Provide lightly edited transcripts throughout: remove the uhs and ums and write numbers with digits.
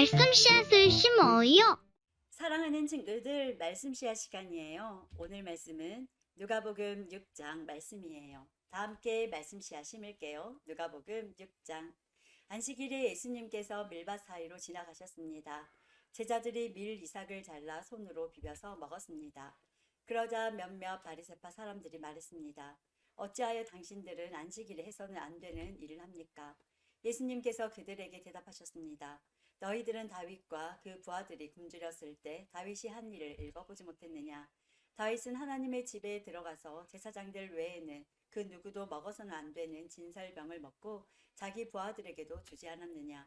말씀 씨앗을 심어요. 사랑하는 친구들, 말씀 씨앗 시간이에요. 오늘 말씀은 누가복음 6장 말씀이에요. 다 함께 말씀 씨앗 심을게요. 누가복음 6장. 안식일에 예수님께서 밀밭 사이로 지나가셨습니다. 제자들이 밀 이삭을 잘라 손으로 비벼서 먹었습니다. 그러자 몇몇 바리새파 사람들이 말했습니다. 어찌하여 당신들은 안식일에 해서는 안 되는 일을 합니까? 예수님께서 그들에게 대답하셨습니다. 너희들은 다윗과 그 부하들이 굶주렸을 때 다윗이 한 일을 읽어보지 못했느냐? 다윗은 하나님의 집에 들어가서 제사장들 외에는 그 누구도 먹어서는 안 되는 진설병을 먹고 자기 부하들에게도 주지 않았느냐?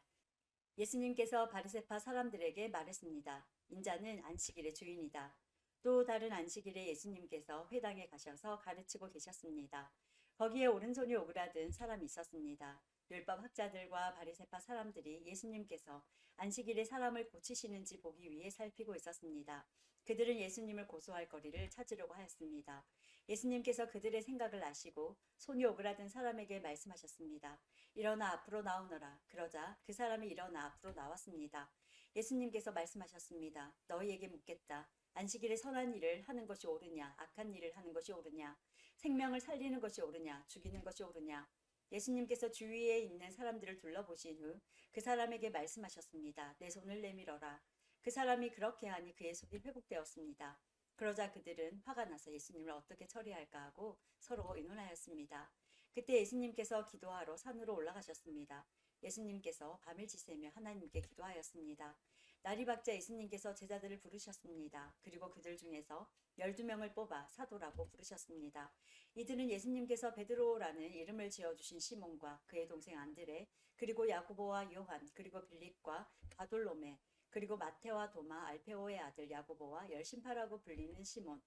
예수님께서 바리새파 사람들에게 말했습니다. 인자는 안식일의 주인이다. 또 다른 안식일에 예수님께서 회당에 가셔서 가르치고 계셨습니다. 거기에 오른손이 오그라든 사람이 있었습니다. 율법 학자들과 바리새파 사람들이 예수님께서 안식일에 사람을 고치시는지 보기 위해 살피고 있었습니다. 그들은 예수님을 고소할 거리를 찾으려고 하였습니다. 예수님께서 그들의 생각을 아시고 손이 오그라든 사람에게 말씀하셨습니다. 일어나 앞으로 나오너라. 그러자 그 사람이 일어나 앞으로 나왔습니다. 예수님께서 말씀하셨습니다. 너희에게 묻겠다. 안식일에 선한 일을 하는 것이 옳으냐, 악한 일을 하는 것이 옳으냐, 생명을 살리는 것이 옳으냐, 죽이는 것이 옳으냐. 예수님께서 주위에 있는 사람들을 둘러보신 후 그 사람에게 말씀하셨습니다. 내 손을 내밀어라. 그 사람이 그렇게 하니 그의 손이 회복되었습니다. 그러자 그들은 화가 나서 예수님을 어떻게 처리할까 하고 서로 의논하였습니다. 그때 예수님께서 기도하러 산으로 올라가셨습니다. 예수님께서 밤을 지새며 하나님께 기도하였습니다. 날이 밝자 예수님께서 제자들을 부르셨습니다. 그리고 그들 중에서 12명을 뽑아 사도라고 부르셨습니다. 이들은 예수님께서 베드로라는 이름을 지어주신 시몬과 그의 동생 안드레, 그리고 야고보와 요한, 그리고 빌립과 바돌로메, 그리고 마테와 도마, 알페오의 아들 야고보와 열심파라고 불리는 시몬,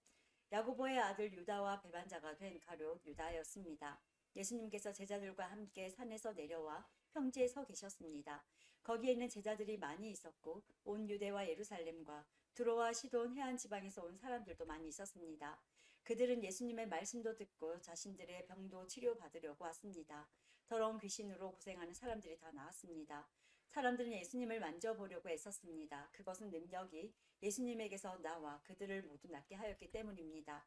야고보의 아들 유다와 배반자가 된 가룟 유다였습니다. 예수님께서 제자들과 함께 산에서 내려와 평지에 서 계셨습니다. 거기에는 제자들이 많이 있었고 온 유대와 예루살렘과 두로와 시돈 해안 지방에서 온 사람들도 많이 있었습니다. 그들은 예수님의 말씀도 듣고 자신들의 병도 치료받으려고 왔습니다. 더러운 귀신으로 고생하는 사람들이 다 나왔습니다. 사람들은 예수님을 만져보려고 애썼습니다. 그것은 능력이 예수님에게서 나와 그들을 모두 낫게 하였기 때문입니다.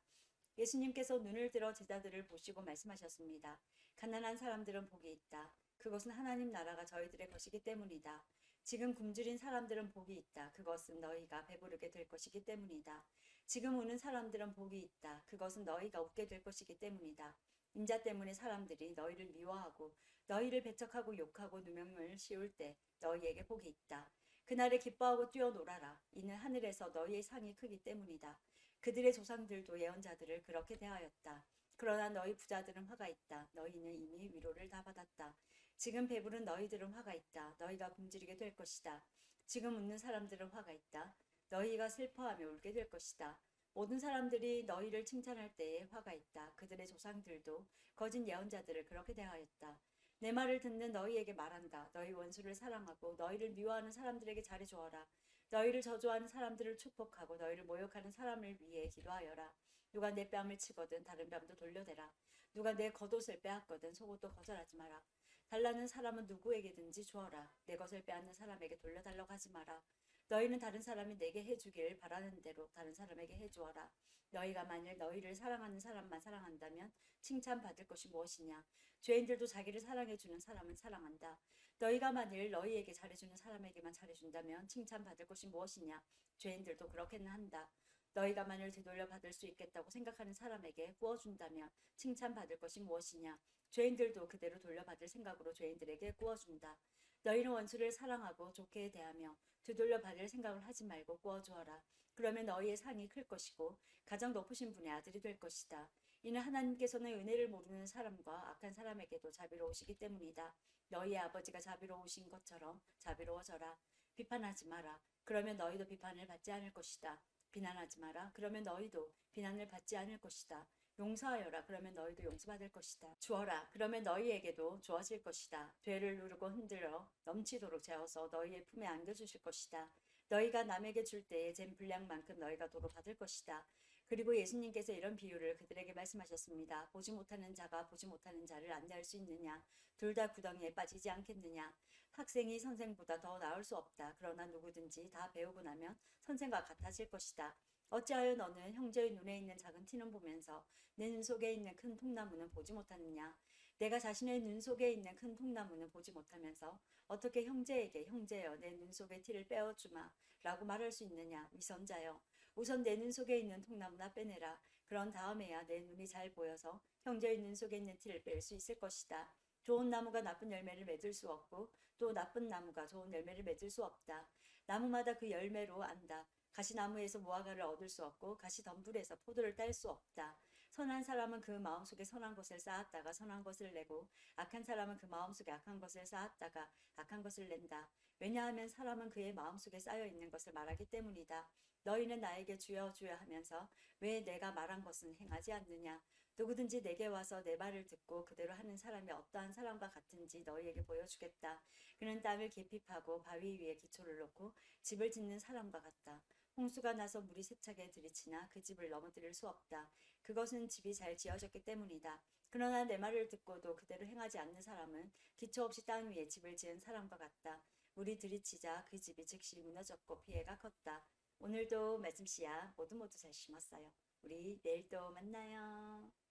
예수님께서 눈을 들어 제자들을 보시고 말씀하셨습니다. 가난한 사람들은 복이 있다. 그것은 하나님 나라가 저희들의 것이기 때문이다. 지금 굶주린 사람들은 복이 있다. 그것은 너희가 배부르게 될 것이기 때문이다. 지금 우는 사람들은 복이 있다. 그것은 너희가 웃게 될 것이기 때문이다. 인자 때문에 사람들이 너희를 미워하고 너희를 배척하고 욕하고 누명을 씌울 때 너희에게 복이 있다. 그날에 기뻐하고 뛰어놀아라. 이는 하늘에서 너희의 상이 크기 때문이다. 그들의 조상들도 예언자들을 그렇게 대하였다. 그러나 너희 부자들은 화가 있다. 너희는 이미 위로를 다 받았다. 지금 배부른 너희들은 화가 있다. 너희가 굶주리게 될 것이다. 지금 웃는 사람들은 화가 있다. 너희가 슬퍼하며 울게 될 것이다. 모든 사람들이 너희를 칭찬할 때에 화가 있다. 그들의 조상들도 거짓 예언자들을 그렇게 대하였다. 내 말을 듣는 너희에게 말한다. 너희 원수를 사랑하고 너희를 미워하는 사람들에게 잘해주어라. 너희를 저주하는 사람들을 축복하고 너희를 모욕하는 사람을 위해 기도하여라. 누가 내 뺨을 치거든 다른 뺨도 돌려대라. 누가 내 겉옷을 빼앗거든 속옷도 거절하지 마라. 달라는 사람은 누구에게든지 주어라. 내 것을 빼앗는 사람에게 돌려달라고 하지 마라. 너희는 다른 사람이 내게 해주길 바라는 대로 다른 사람에게 해주어라. 너희가 만일 너희를 사랑하는 사람만 사랑한다면 칭찬받을 것이 무엇이냐. 죄인들도 자기를 사랑해주는 사람은 사랑한다. 너희가 만일 너희에게 잘해주는 사람에게만 잘해준다면 칭찬받을 것이 무엇이냐. 죄인들도 그렇게는 한다. 너희가 만일 되돌려 받을 수 있겠다고 생각하는 사람에게 구워준다면 칭찬받을 것이 무엇이냐. 죄인들도 그대로 돌려받을 생각으로 죄인들에게 구워준다. 너희는 원수를 사랑하고 좋게 대하며 되돌려 받을 생각을 하지 말고 구워주어라. 그러면 너희의 상이 클 것이고 가장 높으신 분의 아들이 될 것이다. 이는 하나님께서는 은혜를 모르는 사람과 악한 사람에게도 자비로우시기 때문이다. 너희의 아버지가 자비로우신 것처럼 자비로워져라. 비판하지 마라. 그러면 너희도 비판을 받지 않을 것이다. 비난하지 마라. 그러면 너희도 비난을 받지 않을 것이다. 용서하여라. 그러면 너희도 용서받을 것이다. 주어라. 그러면 너희에게도 주어질 것이다. 되를 누르고 흔들어 넘치도록 재어서 너희의 품에 안겨주실 것이다. 너희가 남에게 줄 때에 잰 분량만큼 너희가 도로 받을 것이다. 그리고 예수님께서 이런 비유를 그들에게 말씀하셨습니다. 보지 못하는 자가 보지 못하는 자를 안내할 수 있느냐? 둘 다 구덩이에 빠지지 않겠느냐? 학생이 선생보다 더 나을 수 없다. 그러나 누구든지 다 배우고 나면 선생과 같아질 것이다. 어찌하여 너는 형제의 눈에 있는 작은 티는 보면서 내 눈 속에 있는 큰 통나무는 보지 못하느냐? 내가 자신의 눈 속에 있는 큰 통나무는 보지 못하면서 어떻게 형제에게 형제여 내 눈 속의 티를 빼어주마 라고 말할 수 있느냐? 위선자여. 우선 내 눈 속에 있는 통나무나 빼내라. 그런 다음에야 내 눈이 잘 보여서 형제의 눈 속에 있는 티를 뺄 수 있을 것이다. 좋은 나무가 나쁜 열매를 맺을 수 없고 또 나쁜 나무가 좋은 열매를 맺을 수 없다. 나무마다 그 열매로 안다. 가시나무에서 무화과를 얻을 수 없고 가시덤불에서 포도를 딸 수 없다. 선한 사람은 그 마음속에 선한 것을 쌓았다가 선한 것을 내고 악한 사람은 그 마음속에 악한 것을 쌓았다가 악한 것을 낸다. 왜냐하면 사람은 그의 마음속에 쌓여 있는 것을 말하기 때문이다. 너희는 나에게 주여 주여 하면서 왜 내가 말한 것은 행하지 않느냐? 누구든지 내게 와서 내 말을 듣고 그대로 하는 사람이 어떠한 사람과 같은지 너희에게 보여주겠다. 그는 땅을 깊이 파고 바위 위에 기초를 놓고 집을 짓는 사람과 같다. 홍수가 나서 물이 세차게 들이치나 그 집을 넘어뜨릴 수 없다. 그것은 집이 잘 지어졌기 때문이다. 그러나 내 말을 듣고도 그대로 행하지 않는 사람은 기초 없이 땅 위에 집을 지은 사람과 같다. 물이 들이치자 그 집이 즉시 무너졌고 피해가 컸다. 오늘도 말씀 씨앗 모두 잘 심었어요. 우리 내일 또 만나요.